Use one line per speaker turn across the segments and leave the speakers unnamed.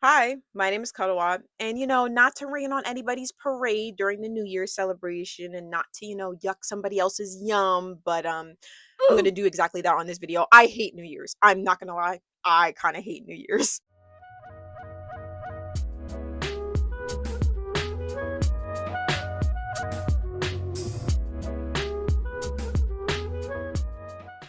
Hi, my name is Cuddlewa, and not to rain on anybody's parade during the New Year's celebration and not to, yuck somebody else's yum, but I'm gonna do exactly that on this video. I hate New Year's. I'm not gonna lie. I kind of hate New Year's.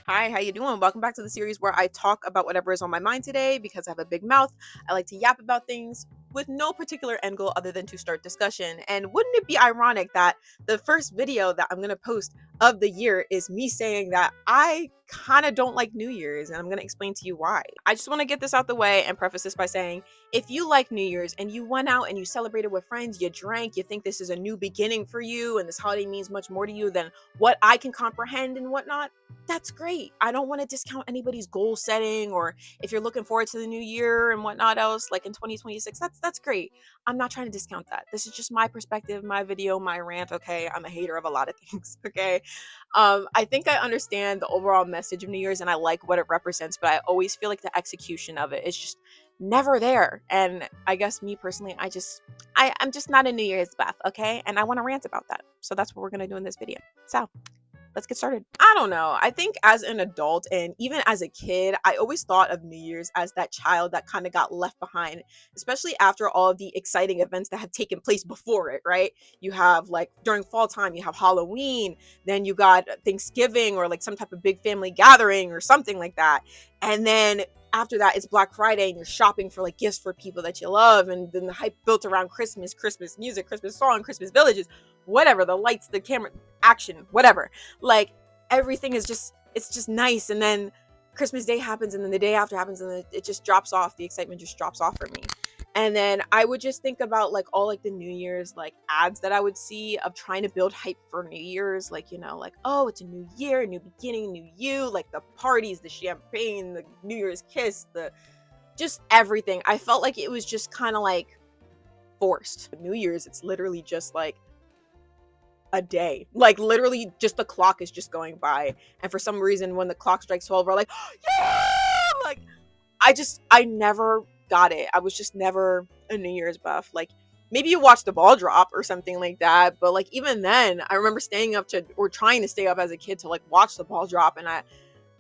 Hi, how you doing? Welcome back to the series where I talk about whatever is on my mind today because I have a big mouth. I like to yap about things with no particular end goal other than to start discussion. And wouldn't it be ironic that the first video that I'm going to post of the year is me saying that I kind of don't like New Year's, and I'm going to explain to you why. I just want to get this out the way and preface this by saying if you like New Year's and you went out and you celebrated with friends, you drank, you think this is a new beginning for you and this holiday means much more to you than what I can comprehend and whatnot, that's great. I don't want to discount anybody's goal setting, or if you're looking forward to the new year and whatnot else, like in 2026, that's great. I'm not trying to discount that. This is just my perspective, my video, my rant. Okay, I'm a hater of a lot of things. Okay, I think I understand the overall message of New Year's and I like what it represents, but I always feel like the execution of it is just never there. And I guess me personally, I'm just not a New Year's buff. Okay, and I want to rant about that. So that's what we're gonna do in this video. So let's get started. I don't know. I think as an adult and even as a kid, I always thought of New Year's as that child that kind of got left behind, especially after all of the exciting events that have taken place before it, right? You have like during fall time, you have Halloween, then you got Thanksgiving or like some type of big family gathering or something like that. And then after that, it's Black Friday and you're shopping for like gifts for people that you love. And then the hype built around Christmas, Christmas music, Christmas song, Christmas villages, whatever, the lights, the camera, action, whatever. Like everything is just, it's just nice. And then Christmas Day happens and then the day after happens and then it just drops off. The excitement just drops off for me. And then I would just think about like all like the New Year's like ads that I would see of trying to build hype for New Year's, like like, oh, it's a new year, a new beginning, new you, like the parties, the champagne, the New Year's kiss, the just everything. I felt like it was just kind of like forced. New Year's, it's literally just like a day. Like literally just the clock is just going by. And for some reason when the clock strikes 12, we're like, yeah! Like I never got it. I was just never a New Year's buff. Like maybe you watch the ball drop or something like that, but like even then, I remember staying up to or trying to stay up as a kid to like watch the ball drop, and I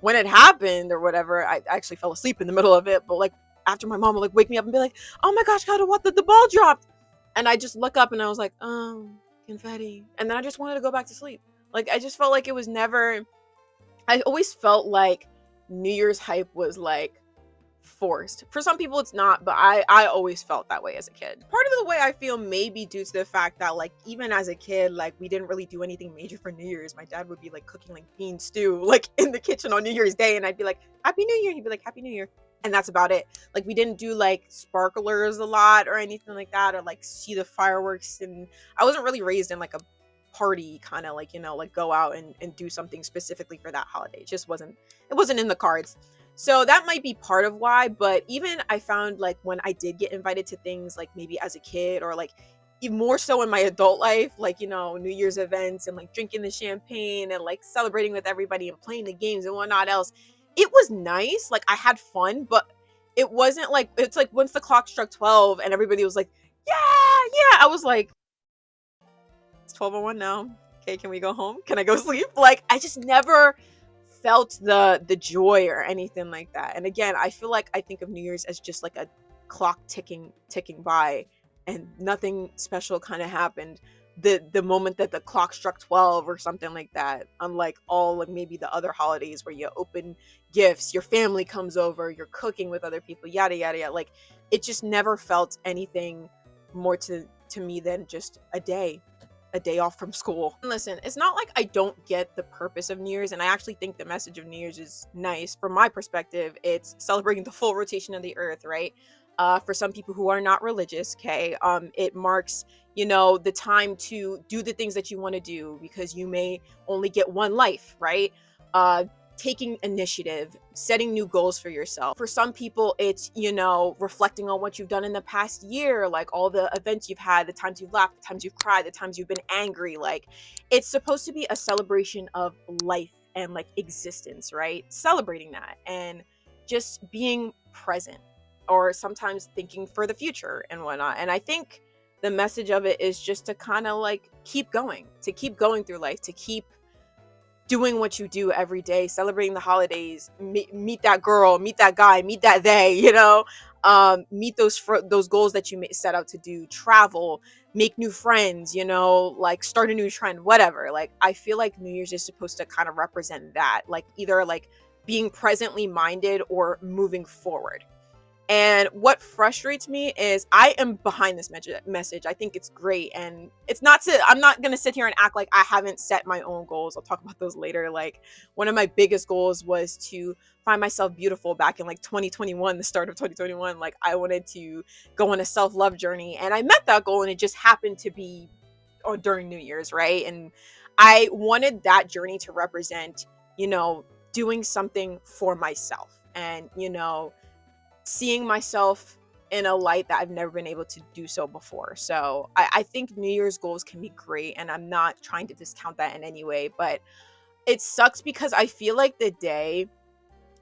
when it happened or whatever, I actually fell asleep in the middle of it, but like after my mom would like wake me up and be like, "Oh my gosh, God, what the ball dropped?" And I just look up and I was like, "Oh, confetti." And then I just wanted to go back to sleep. Like I just felt like it was never, I always felt like New Year's hype was like forced. For some people it's not, but I always felt that way as a kid. Part of the way I feel maybe due to the fact that like even as a kid, like we didn't really do anything major for New Year's. My dad would be like cooking like bean stew like in the kitchen on New Year's Day, and I'd be like, Happy New Year. He'd be like, Happy New Year. And that's about it. Like we didn't do like sparklers a lot or anything like that, or like see the fireworks. And I wasn't really raised in like a party kind of like, like go out and do something specifically for that holiday. It wasn't in the cards. So that might be part of why, but even I found like when I did get invited to things like maybe as a kid or like even more so in my adult life, like New Year's events and like drinking the champagne and like celebrating with everybody and playing the games and whatnot else, it was nice. Like I had fun, but it wasn't like it's like once the clock struck 12 and everybody was like, yeah, yeah. I was like, it's 12:01 now. Okay, can we go home? Can I go sleep? Like I just never felt the joy or anything like that. And again, I feel like I think of New Year's as just like a clock ticking by and nothing special kind of happened the moment that the clock struck 12 or something like that, unlike all like maybe the other holidays where you open gifts, your family comes over, you're cooking with other people, yada yada yada. Like it just never felt anything more to me than just a day off from school. Listen, it's not like I don't get the purpose of New Year's, and I actually think the message of New Year's is nice. From my perspective, it's celebrating the full rotation of the earth, right? For some people who are not religious, okay, it marks, the time to do the things that you want to do because you may only get one life, right? Taking initiative, setting new goals for yourself. For some people, it's, reflecting on what you've done in the past year, like all the events you've had, the times you've laughed, the times you've cried, the times you've been angry. Like it's supposed to be a celebration of life and like existence, right? Celebrating that and just being present. or sometimes thinking for the future and whatnot. And I think the message of it is just to kind of like keep going, to keep going through life, to keep doing what you do every day, celebrating the holidays, meet that girl, meet that guy, meet that they, meet those goals that you set out to do, travel, make new friends, like start a new trend, whatever. Like I feel like New Year's is supposed to kind of represent that, like either like being presently minded or moving forward. And what frustrates me is I am behind this message. I think it's great. And I'm not going to sit here and act like I haven't set my own goals. I'll talk about those later. Like one of my biggest goals was to find myself beautiful back in like 2021, the start of 2021. Like I wanted to go on a self-love journey, and I met that goal, and it just happened to be during New Year's, right? And I wanted that journey to represent, doing something for myself and, seeing myself in a light that I've never been able to do so before. So I think New Year's goals can be great, and I'm not trying to discount that in any way, but it sucks because I feel like the day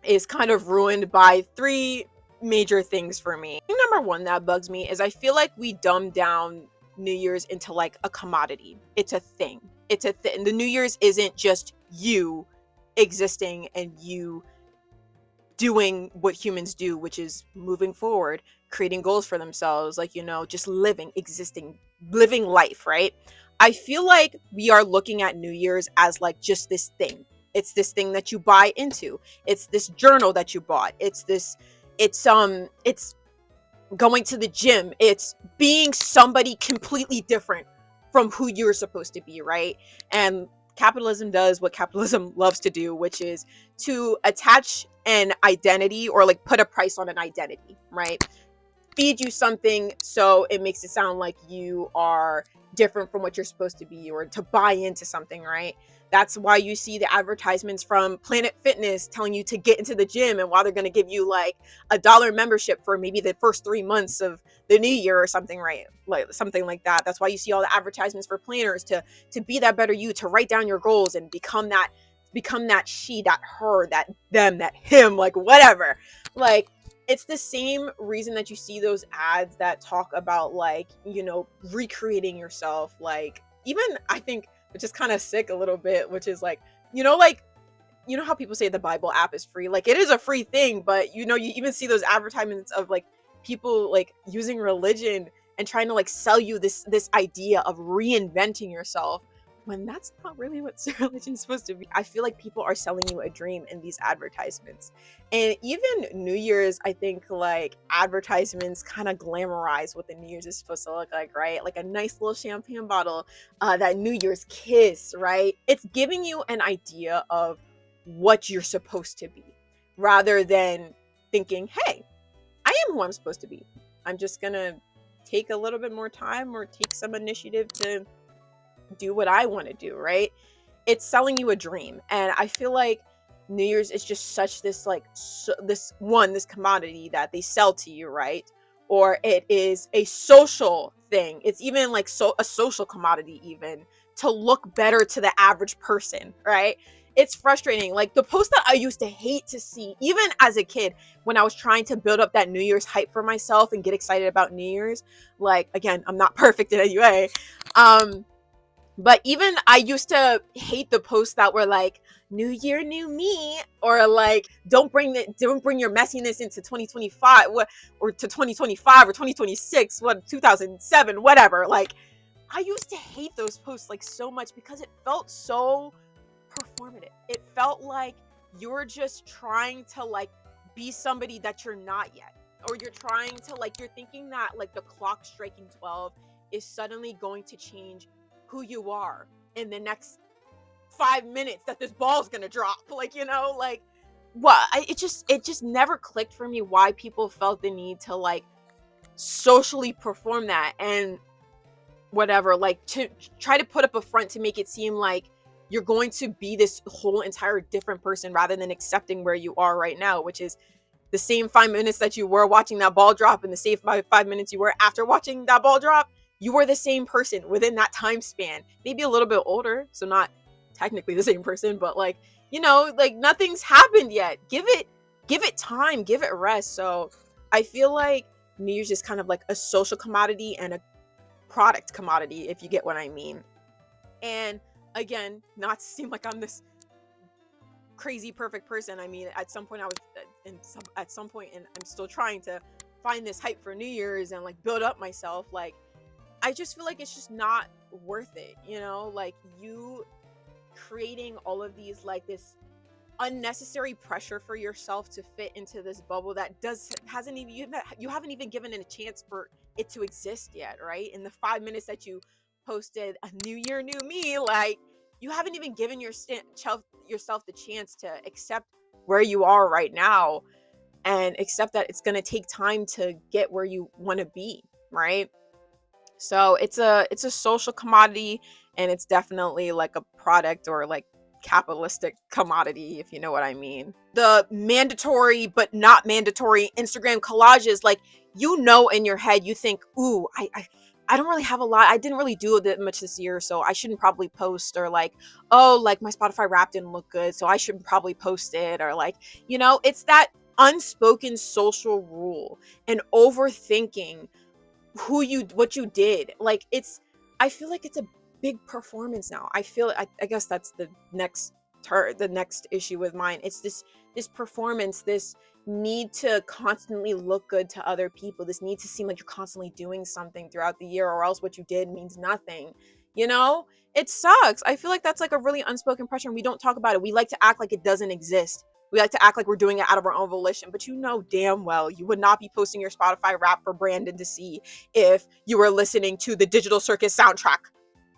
is kind of ruined by three major things for me. Number one that bugs me is I feel like we dumb down New Year's into like a commodity. It's a thing. The New Year's isn't just you existing and you doing what humans do, which is moving forward, creating goals for themselves, like, just living life, right? I feel like we are looking at New Year's as like just this thing. It's this thing that you buy into. It's this journal that you bought. It's going to the gym. It's being somebody completely different from who you're supposed to be, right? And capitalism does what capitalism loves to do, which is to attach an identity or like put a price on an identity, right? Feed you something so it makes it sound like you are different from what you're supposed to be, or to buy into something, right? That's why you see the advertisements from Planet Fitness telling you to get into the gym, and why they're going to give you like $1 membership for maybe the first 3 months of the new year or something, right? Like something like that. That's why you see all the advertisements for planners to be that better you, to write down your goals and become that she, that her, that them, that him, like whatever. Like it's the same reason that you see those ads that talk about like, recreating yourself. Like even I think, which is kind of sick a little bit, which is like, how people say the Bible app is free. Like it is a free thing, but you even see those advertisements of like people like using religion and trying to like sell you this idea of reinventing yourself, when that's not really what religion is supposed to be. I feel like people are selling you a dream in these advertisements. And even New Year's, I think like advertisements kind of glamorize what the New Year's is supposed to look like, right? Like a nice little champagne bottle, that New Year's kiss, right? It's giving you an idea of what you're supposed to be, rather than thinking, hey, I am who I'm supposed to be. I'm just gonna take a little bit more time or take some initiative to do what I want to do, right? It's selling you a dream. And I feel like New Year's is just such this like this commodity that they sell to you, right? Or it is a social thing. It's even like a social commodity, even to look better to the average person, right? It's frustrating. Like the post that I used to hate to see, even as a kid, when I was trying to build up that New Year's hype for myself and get excited about New Year's. Like, again, I'm not perfect in any way. But even I used to hate the posts that were like, new year, new me, or like, don't bring your messiness into 2025 or to 2025 or 2026, 2007, whatever. Like, I used to hate those posts like so much because it felt so performative. It felt like you're just trying to like be somebody that you're not yet, or you're trying to like, you're thinking that like the clock striking 12 is suddenly going to change who you are in the next 5 minutes, that this ball's gonna drop. Like, like what? It just never clicked for me why people felt the need to like socially perform that and whatever, like to try to put up a front to make it seem like you're going to be this whole entire different person, rather than accepting where you are right now, which is the same 5 minutes that you were watching that ball drop and the same 5 minutes you were after watching that ball drop. You were the same person within that time span, maybe a little bit older, so not technically the same person, but like, like nothing's happened yet. Give it time, give it rest. So I feel like New Year's is kind of like a social commodity and a product commodity, if you get what I mean. And again, not to seem like I'm this crazy perfect person. I mean, at some point I was at some point, and I'm still trying to find this hype for New Year's and like build up myself. Like, I just feel like it's just not worth it, you know? Like, you creating all of these, like, this unnecessary pressure for yourself to fit into this bubble that hasn't even you haven't even given it a chance for it to exist yet, right? In the 5 minutes that you posted a new year, new me, like, you haven't even given yourself the chance to accept where you are right now and accept that it's going to take time to get where you want to be, right? So it's a social commodity, and it's definitely like a product or like capitalistic commodity, if you know what I mean. The mandatory but not mandatory Instagram collages, like, you know, in your head you think, ooh, I don't really have a lot. I didn't really do that much this year, so I shouldn't probably post. Or like, oh, like my Spotify Wrapped didn't look good, so I should probably post it. Or like, it's that unspoken social rule and overthinking what you did. Like, I feel like it's a big performance now. I guess that's the next issue with mine. It's this performance, this need to constantly look good to other people, this need to seem like you're constantly doing something throughout the year, or else what you did means nothing, you know it sucks. I feel like that's like a really unspoken pressure, and we don't talk about it. We like to act like it doesn't exist. We like to act like we're doing it out of our own volition, but you know damn well you would not be posting your Spotify Wrap for Brandon to see if you were listening to the Digital Circus soundtrack.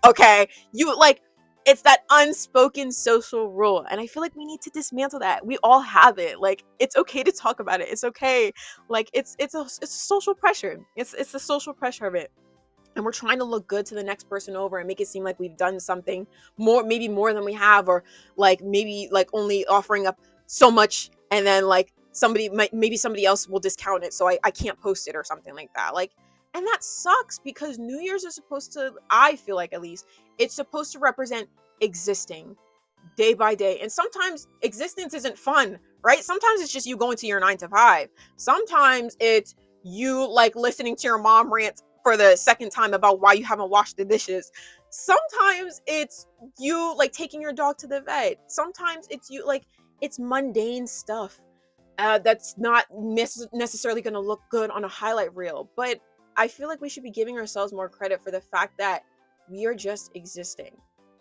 Okay? You like, it's that unspoken social rule. And I feel like we need to dismantle that. We all have it. Like, it's okay to talk about it. It's okay. Like, it's a social pressure. It's the social pressure of it. And we're trying to look good to the next person over and make it seem like we've done something more, maybe more than we have, or like maybe like only offering up so much, and then like maybe somebody else will discount it, so I can't post it or something like that. Like, and that sucks, because New Year's is supposed to, I feel like, at least, it's supposed to represent existing day by day. And sometimes existence isn't fun, right? Sometimes it's just you going to your 9 to 5. Sometimes it's you like listening to your mom rant for the second time about why you haven't washed the dishes. Sometimes it's you like taking your dog to the vet. Sometimes it's you like, it's mundane stuff that's not necessarily going to look good on a highlight reel. But I feel like we should be giving ourselves more credit for the fact that we are just existing.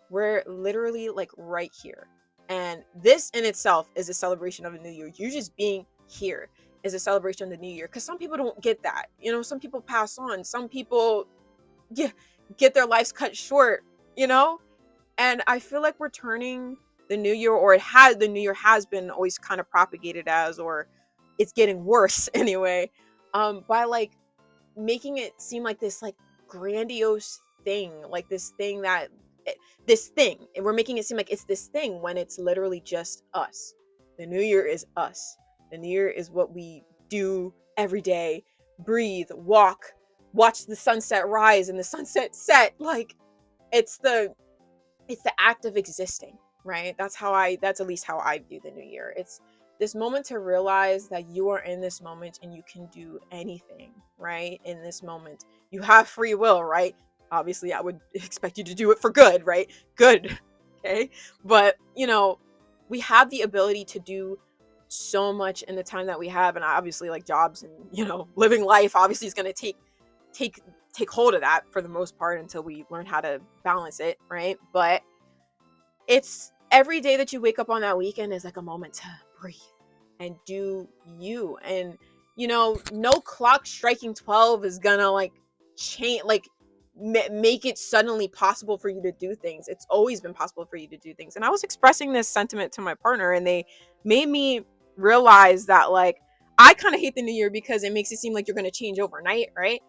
We're literally like right here. And this in itself is a celebration of a new year. You just being here is a celebration of the new year. Because some people don't get that. Some people pass on. Some people get their lives cut short, you know? And I feel like we're turning the new year, or the new year has been always kind of propagated as, or it's getting worse anyway, by like making it seem like this like grandiose thing, like this thing, and we're making it seem like it's this thing when it's literally just us. The new year is us. The new year is what we do every day: breathe, walk, watch the sunset rise and the sunset set. Like, it's the act of existing, right? That's at least how I view the new year. It's this moment to realize that you are in this moment and you can do anything, right? In this moment, you have free will, right? Obviously, I would expect you to do it for good, right? Good. Okay. But, we have the ability to do so much in the time that we have. And obviously, like, jobs and, living life obviously is going to take hold of that for the most part until we learn how to balance it, right? But it's every day that you wake up on that weekend is like a moment to breathe and do you. And no clock striking 12 is gonna like change, like make it suddenly possible for you to do things. It's always been possible for you to do things. And I was expressing this sentiment to my partner, and they made me realize that, like, I kind of hate the new year because it makes it seem like you're going to change overnight, right?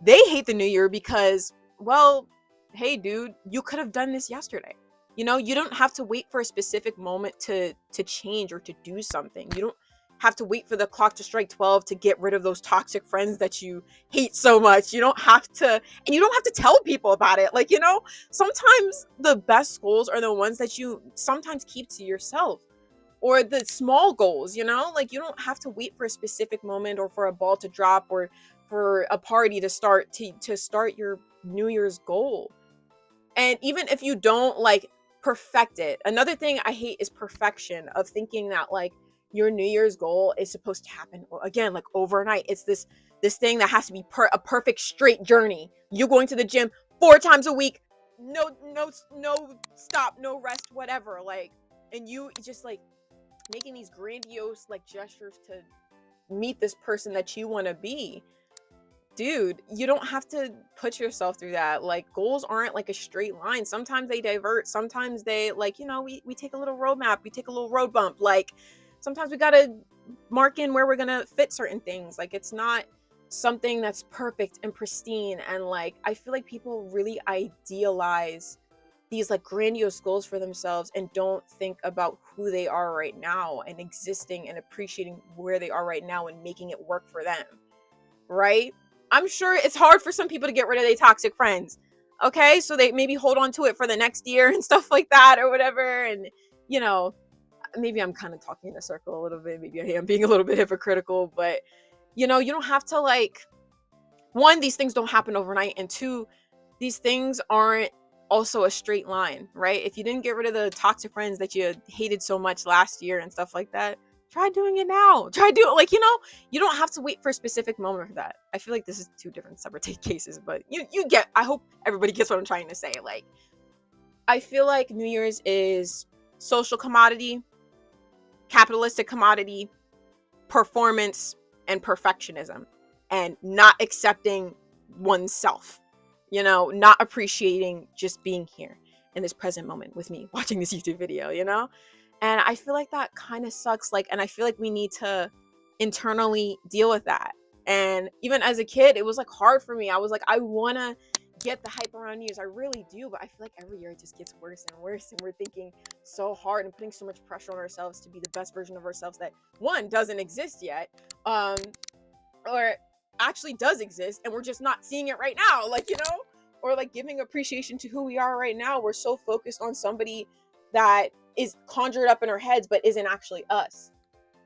They hate the new year because, well, hey dude, you could have done this yesterday. You don't have to wait for a specific moment to change or to do something. You don't have to wait for the clock to strike 12 to get rid of those toxic friends that you hate so much. You don't have to, and you don't have to tell people about it. Like, sometimes the best goals are the ones that you sometimes keep to yourself. or the small goals, you know? Like, you don't have to wait for a specific moment or for a ball to drop or for a party to start your New Year's goal. And even if you don't like perfect it, another thing I hate is perfection of thinking that like your New Year's goal is supposed to happen again like overnight. It's this thing that has to be a perfect straight journey. You going to the gym 4 times a week, no stop, no rest, whatever. Like, and you just like making these grandiose like gestures to meet this person that you want to be. Dude, you don't have to put yourself through that. Like, goals aren't like a straight line. Sometimes they divert. Sometimes they like, we take a little roadmap, we take a little road bump. Like, sometimes we gotta mark in where we're gonna fit certain things. Like, it's not something that's perfect and pristine. And like, I feel like people really idealize these like grandiose goals for themselves and don't think about who they are right now and existing and appreciating where they are right now and making it work for them. Right? I'm sure it's hard for some people to get rid of their toxic friends. Okay? So they maybe hold on to it for the next year and stuff like that or whatever. And, you know, maybe I'm kind of talking in a circle a little bit. Maybe I am being a little bit hypocritical, but, you don't have to like, one, these things don't happen overnight. And two, these things aren't also a straight line, right? If you didn't get rid of the toxic friends that you hated so much last year and stuff like that, try doing it now. Try do it. Like, you don't have to wait for a specific moment for that. I feel like this is two different separate cases, but you get, I hope everybody gets what I'm trying to say. Like, I feel like New Year's is social commodity, capitalistic commodity, performance, and perfectionism, and not accepting oneself, not appreciating just being here in this present moment with me watching this YouTube video, and I feel like that kind of sucks. Like, and I feel like we need to internally deal with that. And even as a kid, it was like hard for me. I was like, I want to get the hype around New Year's. I really do. But I feel like every year it just gets worse and worse. And we're thinking so hard and putting so much pressure on ourselves to be the best version of ourselves that, one, doesn't exist yet. Or actually does exist. And we're just not seeing it right now. Like, or like giving appreciation to who we are right now. We're so focused on somebody that is conjured up in our heads but isn't actually us.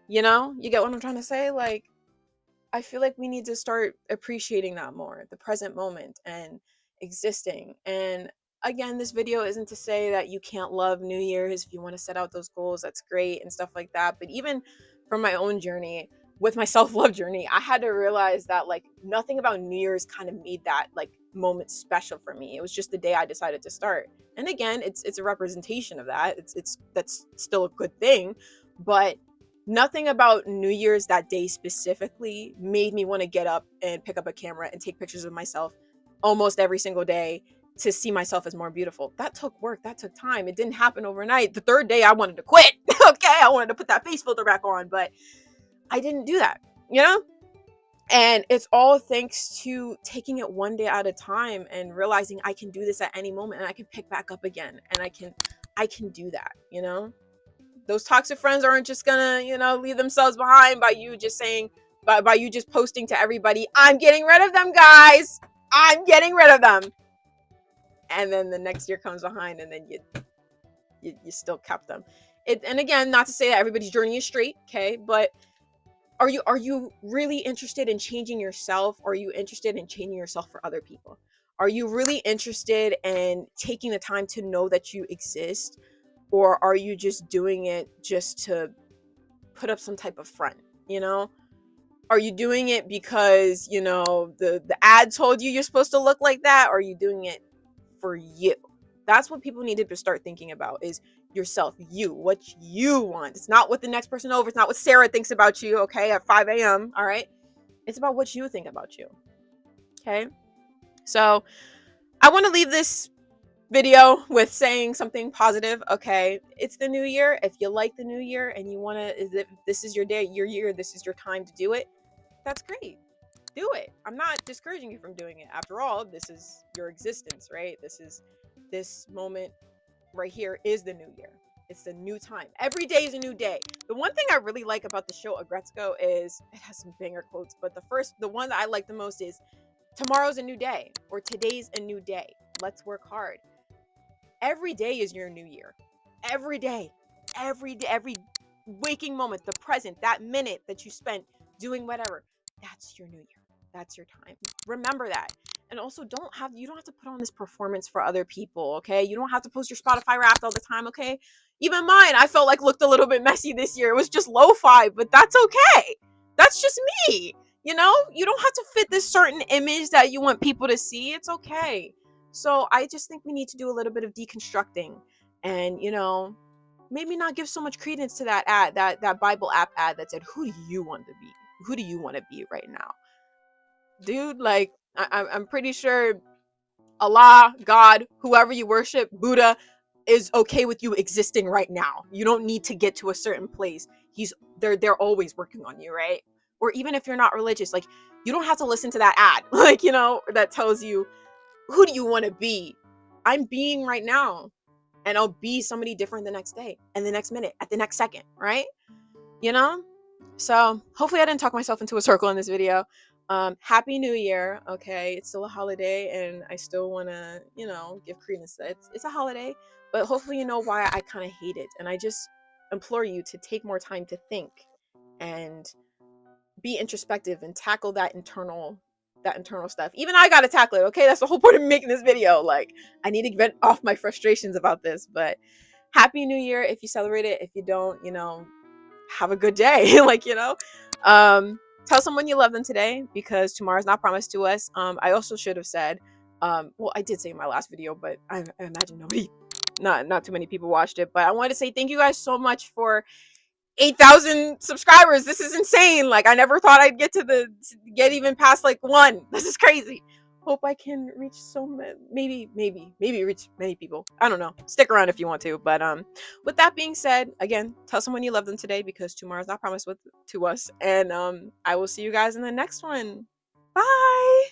You get what I'm trying to say? Like, I feel like we need to start appreciating that more, the present moment and existing. And again, this video isn't to say that you can't love New Year's. If you want to set out those goals, that's great and stuff like that. But even from my own journey, with my self-love journey, I had to realize that like nothing about New Year's kind of made that like moment special for me. It was just the day I decided to start. And again, it's a representation of that. It's that's still a good thing, but nothing about New Year's that day specifically made me want to get up and pick up a camera and take pictures of myself almost every single day to see myself as more beautiful. That took work. That took time. It didn't happen overnight. The third day I wanted to quit. Okay, I wanted to put that face filter back on, but I didn't do that, And it's all thanks to taking it one day at a time and realizing I can do this at any moment and I can pick back up again and I can do that, Those toxic friends aren't just gonna, leave themselves behind by you just saying, by you just posting to everybody, I'm getting rid of them, guys. I'm getting rid of them. And then the next year comes behind and then you still kept them. And again, not to say that everybody's journey is straight, okay? But are you really interested in changing yourself? Or are you interested in changing yourself for other people? Are you really interested in taking the time to know that you exist? Or are you just doing it just to put up some type of front, Are you doing it because, the ad told you you're supposed to look like that? Or are you doing it for you? That's what people need to start thinking about, is yourself, what you want. It's not what the next person over. It's not what Sarah thinks about you, okay, at 5 a.m., all right? It's about what you think about you, okay? So I want to leave this video with saying something positive. Okay, it's the new year. If you like the new year and you want to, if this is your day, your year, this is your time to do it, that's great. Do it. I'm not discouraging you from doing it. After all, this is your existence, right? This moment right here is the new year. It's a new time. Every day is a new day. The one thing I really like about the show Agretzko is it has some banger quotes, but the one that I like the most is, tomorrow's a new day, or today's a new day. Let's work hard. Every day is your new year. Every day. Every day. waking moment, the present, that minute that you spent doing whatever, that's your new year. That's your time. Remember that. And also you don't have to put on this performance for other people, okay? You don't have to post your Spotify Wrapped all the time, okay? Even mine, I felt like looked a little bit messy this year. It was just lo-fi, but that's okay. That's just me. You know, you don't have to fit this certain image that you want people to see. It's okay. So I just think we need to do a little bit of deconstructing and, maybe not give so much credence to that ad, that Bible app ad that said, "Who do you want to be? Who do you want to be right now, dude?" Like, I'm pretty sure Allah, God, whoever you worship, Buddha, is okay with you existing right now. You don't need to get to a certain place. They're always working on you, right? Or even if you're not religious, like, you don't have to listen to that ad, like, that tells you who do you want to be. I'm being right now, and I'll be somebody different the next day and the next minute at the next second, right? you know so hopefully I didn't talk myself into a circle in this video. Happy New Year. Okay, it's still a holiday and I still want to give credence that it's a holiday, but hopefully you know why I kind of hate it, and I just implore you to take more time to think and be introspective and tackle that internal stuff. Even I gotta tackle it. Okay, that's the whole point of making this video. Like, I need to vent off my frustrations about this. But happy New Year if you celebrate it. If you don't, have a good day. Tell someone you love them today, because tomorrow's not promised to us. I also should have said, well, I did say in my last video, but I imagine not too many people watched it. But I wanted to say thank you guys so much for 8,000 subscribers. This is insane. Like, I never thought I'd get even past like one. This is crazy. Hope I can reach so many, maybe reach many people. I don't know. Stick around if you want to. But with that being said, again, tell someone you love them today, because tomorrow's not promised to us. And I will see you guys in the next one. Bye.